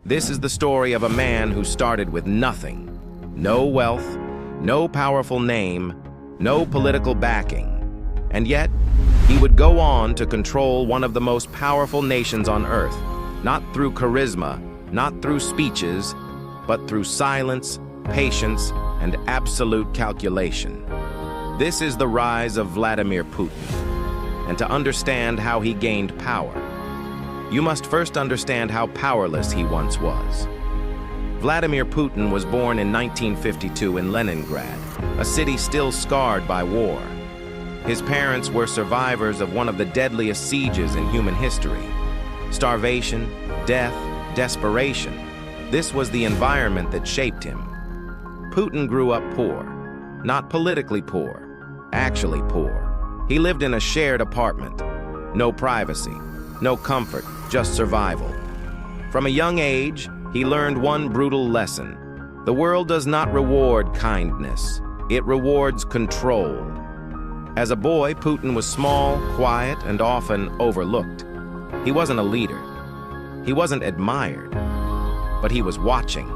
This is the story of a man who started with nothing. No wealth, no powerful name, no political backing. And yet, he would go on to control one of the most powerful nations on earth, not through charisma, not through speeches, but through silence, patience, and absolute calculation. This is the rise of Vladimir Putin. And to understand how he gained power, you must first understand how powerless he once was. Vladimir Putin was born in 1952 in Leningrad, a city still scarred by war. His parents were survivors of one of the deadliest sieges in human history. Starvation, death, desperation. This was the environment that shaped him. Putin grew up poor. Not politically poor, actually poor. He lived in a shared apartment. No privacy, no comfort, just survival. From a young age, he learned one brutal lesson. The world does not reward kindness. It rewards control. As a boy, Putin was small, quiet, and often overlooked. He wasn't a leader. He wasn't admired. But he was watching.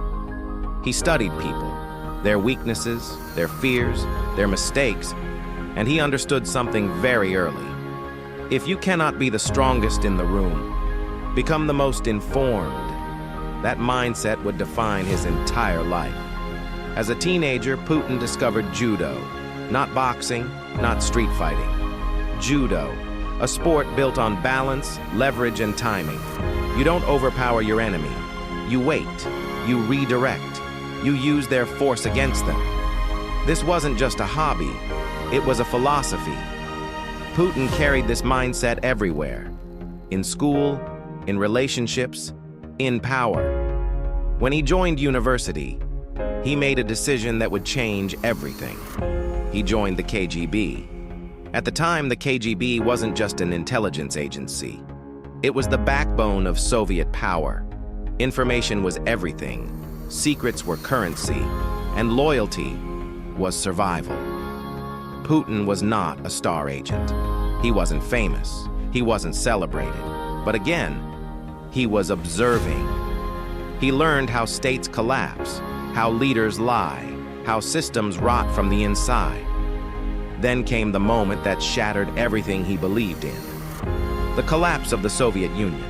He studied people, their weaknesses, their fears, their mistakes, and he understood something very early. If you cannot be the strongest in the room, become the most informed. That mindset would define his entire life. As a teenager, Putin discovered judo, not boxing, not street fighting. Judo, a sport built on balance, leverage, and timing. You don't overpower your enemy. You wait, you redirect, you use their force against them. This wasn't just a hobby, it was a philosophy. Putin carried this mindset everywhere. In school, in relationships, in power. When he joined university, he made a decision that would change everything. He joined the KGB. At the time, the KGB wasn't just an intelligence agency. It was the backbone of Soviet power. Information was everything, secrets were currency, and loyalty was survival. Putin was not a star agent. He wasn't famous. He wasn't celebrated. But again, he was observing. He learned how states collapse, how leaders lie, how systems rot from the inside. Then came the moment that shattered everything he believed in. The collapse of the Soviet Union.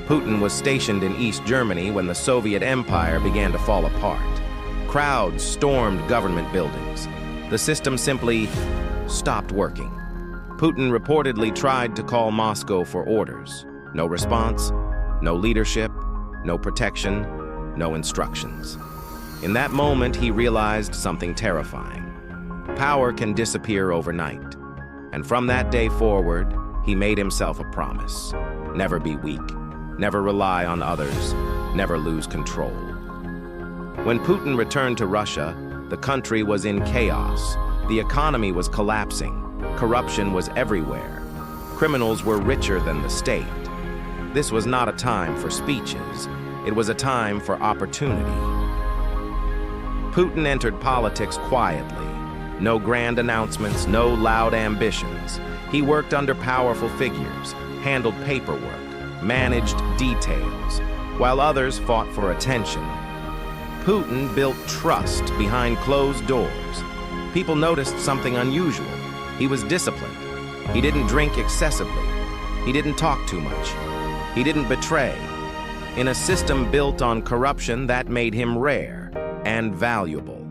Putin was stationed in East Germany when the Soviet Empire began to fall apart. Crowds stormed government buildings. The system simply stopped working. Putin reportedly tried to call Moscow for orders. No response, no leadership, no protection, no instructions. In that moment, he realized something terrifying. Power can disappear overnight. And from that day forward, he made himself a promise. Never be weak. Never rely on others, never lose control. When Putin returned to Russia, the country was in chaos. The economy was collapsing. Corruption was everywhere. Criminals were richer than the state. This was not a time for speeches. It was a time for opportunity. Putin entered politics quietly. No grand announcements, no loud ambitions. He worked under powerful figures, handled paperwork, managed details, while others fought for attention. Putin built trust behind closed doors. People noticed something unusual. He was disciplined. He didn't drink excessively. He didn't talk too much. He didn't betray. In a system built on corruption, that made him rare and valuable.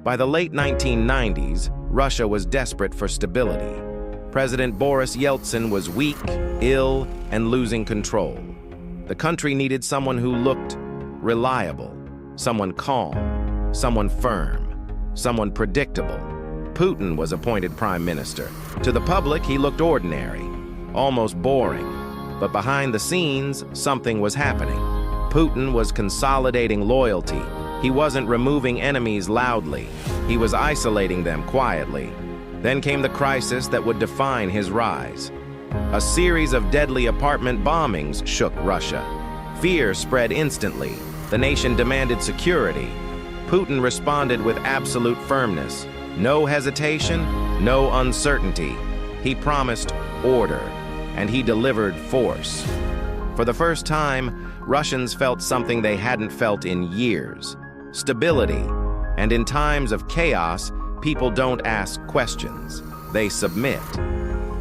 By the late 1990s, Russia was desperate for stability. President Boris Yeltsin was weak, ill, and losing control. The country needed someone who looked reliable, someone calm, someone firm, someone predictable. Putin was appointed prime minister. To the public, he looked ordinary, almost boring. But behind the scenes, something was happening. Putin was consolidating loyalty. He wasn't removing enemies loudly. He was isolating them quietly. Then came the crisis that would define his rise. A series of deadly apartment bombings shook Russia. Fear spread instantly. The nation demanded security. Putin responded with absolute firmness. No hesitation, no uncertainty. He promised order, and he delivered force. For the first time, Russians felt something they hadn't felt in years: stability. And in times of chaos, people don't ask questions. They submit.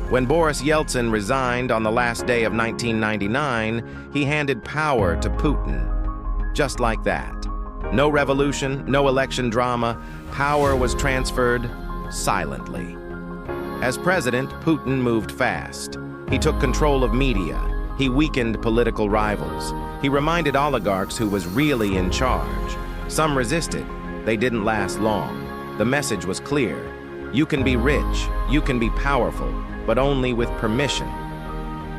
When Boris Yeltsin resigned on the last day of 1999, he handed power to Putin. Just like that. No revolution, no election drama. Power was transferred silently. As president, Putin moved fast. He took control of media. He weakened political rivals. He reminded oligarchs who was really in charge. Some resisted. They didn't last long. The message was clear. You can be rich, you can be powerful, but only with permission.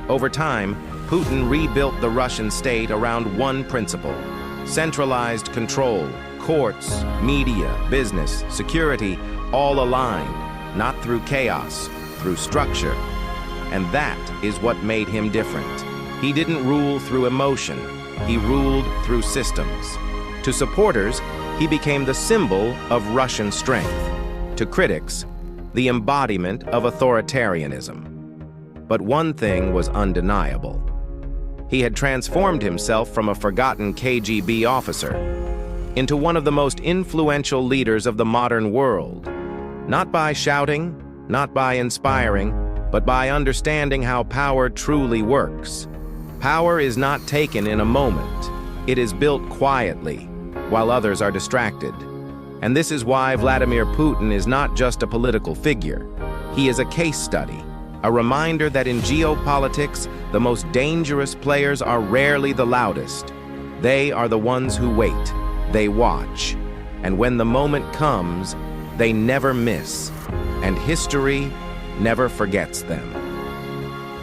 Over time, Putin rebuilt the Russian state around one principle: centralized control. Courts, media, business, security, all aligned, not through chaos, through structure. And that is what made him different. He didn't rule through emotion, he ruled through systems. To supporters, he became the symbol of Russian strength. To critics, the embodiment of authoritarianism. But one thing was undeniable. He had transformed himself from a forgotten KGB officer into one of the most influential leaders of the modern world. Not by shouting, not by inspiring, but by understanding how power truly works. Power is not taken in a moment. It is built quietly, while others are distracted. And this is why Vladimir Putin is not just a political figure. He is a case study, a reminder that in geopolitics, the most dangerous players are rarely the loudest. They are the ones who wait, they watch, and when the moment comes, they never miss, and history never forgets them.